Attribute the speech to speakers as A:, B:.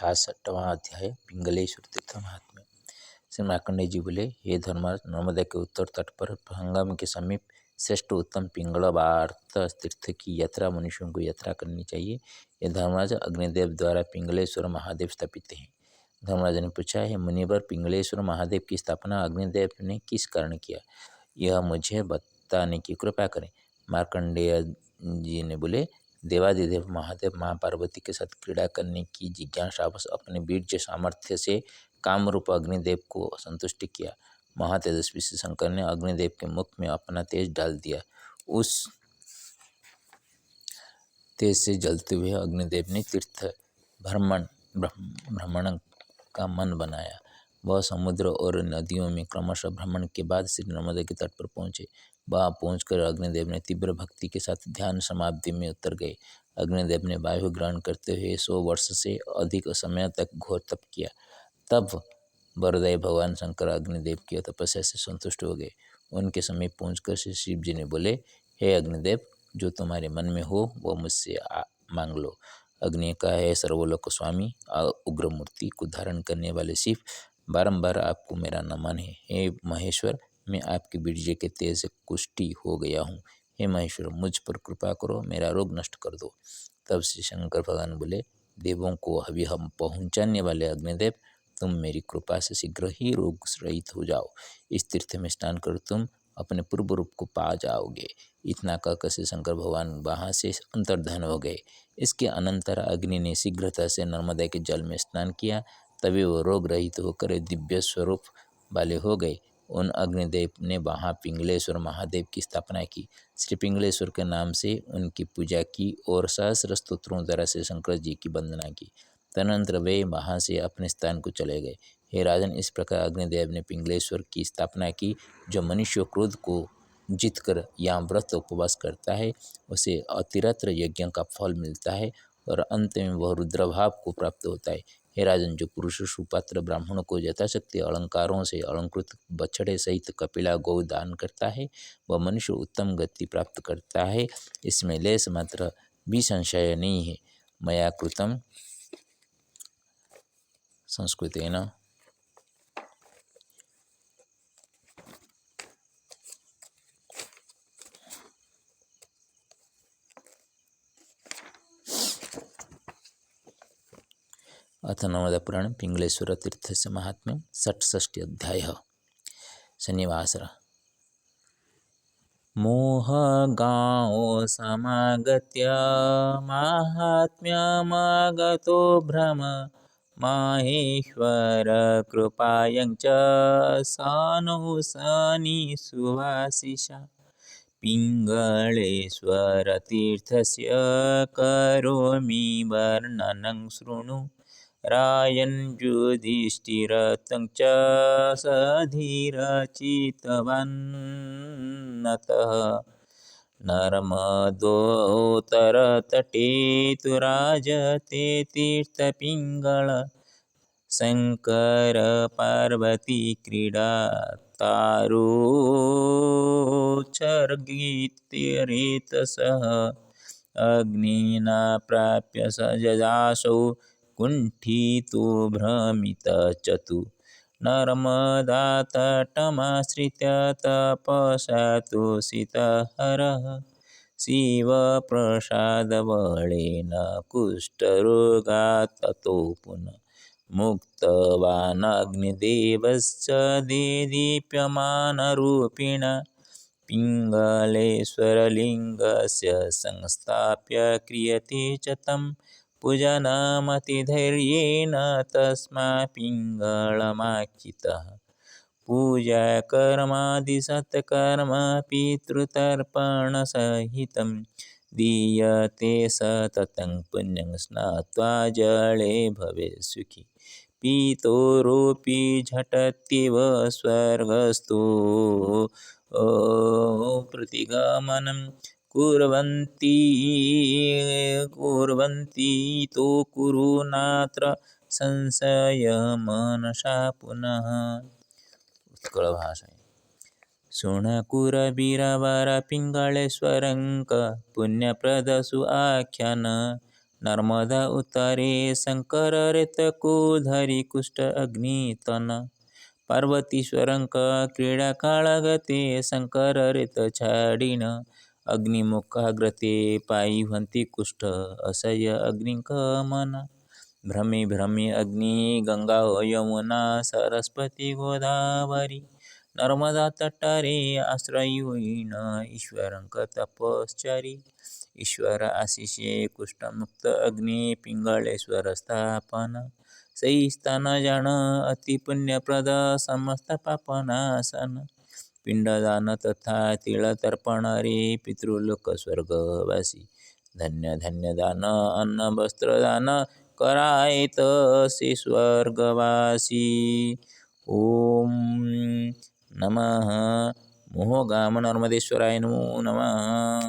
A: 66वां अध्याय पिंगलेश्वर तीर्थ महात्म्य। श्री मार्कंडेय जी बोले, हे धर्मराज, नर्मदा के उत्तर तट पर हंगाम के समीप श्रेष्ठ उत्तम पिंगल वार्त तीर्थ की यात्रा मनुष्यों को यात्रा करनी चाहिए। ये धर्मराज, अग्निदेव द्वारा पिंगलेश्वर महादेव स्थापित हैं। धर्मराज ने पूछा, है मुनिवर, पिंगलेश्वर महादेव की स्थापना अग्निदेव ने किस कारण किया, यह मुझे बताने की कृपा करें। मार्कंडेय जी ने बोले, देवादिदेव महादेव माँ पार्वती के साथ क्रीड़ा करने की जिज्ञासावश अपने बीर्य सामर्थ्य से कामरूप अग्निदेव को संतुष्ट किया। महातेजस्वी श्री शंकर ने अग्निदेव के मुख में अपना तेज डाल दिया। उस तेज से जलते हुए अग्निदेव ने तीर्थ भ्रमण का मन बनाया। वह समुद्र और नदियों में क्रमशः भ्रमण के बाद श्री नर्मदा के तट पर पहुँचे। वहाँ पहुंचकर अग्निदेव ने तीव्र भक्ति के साथ ध्यान समाधि में उतर गए। अग्निदेव ने वायु ग्रहण करते हुए 100 वर्ष से अधिक समय तक घोर तप किया। तब वरदायी भगवान शंकर अग्निदेव की तपस्या से संतुष्ट हो गए। उनके समीप पहुंचकर श्री शिव जी ने बोले, हे अग्निदेव, जो तुम्हारे मन में हो वह मुझसे मांग लो। अग्नि का है सर्वलोक स्वामी उग्र मूर्ति को धारण करने वाले शिव, बारंबार आपको मेरा नमन है। हे महेश्वर, मैं आपके बीर्य के तेज से कुष्ठी हो गया हूँ। हे महेश्वर, मुझ पर कृपा करो, मेरा रोग नष्ट कर दो। तब श्री शंकर भगवान बोले, देवों को अभी हम पहुँचाने वाले अग्निदेव, तुम मेरी कृपा से शीघ्र ही रोग रहित हो जाओ। इस तीर्थ में स्नान कर तुम अपने पूर्व रूप को पा जाओगे। इतना कहकर श्री शंकर भगवान वहाँ से अंतर्धान हो गए। इसके अनंतर अग्नि ने शीघ्रता से नर्मदा के जल में स्नान किया। तभी वो रोग रहित होकर दिव्य स्वरूप वाले हो गए। उन अग्निदेव ने वहाँ पिंगलेश्वर महादेव की स्थापना की। श्री पिंगलेश्वर के नाम से उनकी पूजा की और सहस्र स्तोत्रों द्वारा श्री शंकर जी की वंदना की। तदनंतर वे वहाँ से अपने स्थान को चले गए। हे राजन, इस प्रकार अग्निदेव ने पिंगलेश्वर की स्थापना की। जो मनुष्य क्रोध को जीतकर यहाँ व्रत उपवास करता है, उसे अतिरत्र यज्ञ का फल मिलता है और अंत में वह रुद्रभाव को प्राप्त होता है। हे राजन, जो पुरुष सुपात्र ब्राह्मणों को यथाशक्ति अलंकारों से अलंकृत बछड़े सहित कपिला गौ दान करता है, वह मनुष्य उत्तम गति प्राप्त करता है। इसमें लेश मात्र भी संशय नहीं है। मया कृतम संस्कृतेन अथ नर्मदा पुराण पिंगलेश्वर तीर्थस्य महात्म्यं 66 अध्याय। शनिवासर। मोहगांव समागत्य माहात्म्यमागतो भ्रम माहेश्वर कृपायं च सानो सनि सुवासिषा। पिंगलेश्वर तीर्थस्य करोमि वर्णनं शृणु। रायन् युधिष्ठिरं च सधीरचितवन्नतः। नर्मदोत्तरतटे तु राजते तीर्थपिङ्गळ। शंकर पार्वती क्रीडा तारोत्सर्गीत्यरेतसः। अग्निना प्राप्य स जजासौ कुण्ठितो भ्रमितचतु। नर्मदातटमाश्रित्य तपसा तोषितहरः। शिवप्रसादबलेन कुष्ठरोगात् ततो पुनः मुक्तवान् अग्निदेवश्च देदीप्यमानरूपिणा। पिंगलेश्वरलिङ्गस्य संस्थाप्य क्रियते च तं पूजनमतिधैर्येण, तस्मात् पिङ्गळमाख्यितः। पूजाकर्मादिसत्कर्म पितृतर्पणसहितं दीयते सततं पुण्यं, स्नात्वा जले भवेत् सुखी। पितरोऽपि झटत्येव स्वर्गस्थो प्रतिगमनं कुर्वन्ति तो कुरु नात्र संशयमनसा पुनः। उत्कल भाषा। शृणकुरवीरवर पिंगलेश्वरंक पुण्यप्रदसु आख्यान। नर्मदा उतारे शंकर रेत को धरी कुष्ठ अग्नि तन पार्वतीश्वरंक क्रीडा काळगते शंकर रेत छाडिन अग्निमुखाग्रते पायी हंती कुष्ठ असह्य अग्निक मन भ्रमे भ्रमे अग्नि गंगा यमुना सरस्वती गोदावरी नर्मदा तटारे आश्रयी होईन ईश्वरंक तपश्चरी ईश्वर आशिषे कुष्ठमुक्त अग्नि पिंगळेश्वर स्थापन सई स्थान जाण अति पुण्यप्रद समस्त पापनाशन पिंडदान तथा तिळतर्पण रे पितृलोक स्वर्गवासी धन्य धन्य दान अन्न वस्त्रदान करायत से स्वर्गवासी. ओम नमः मोहोगाम नर्मदेश्वराय नमो नमः.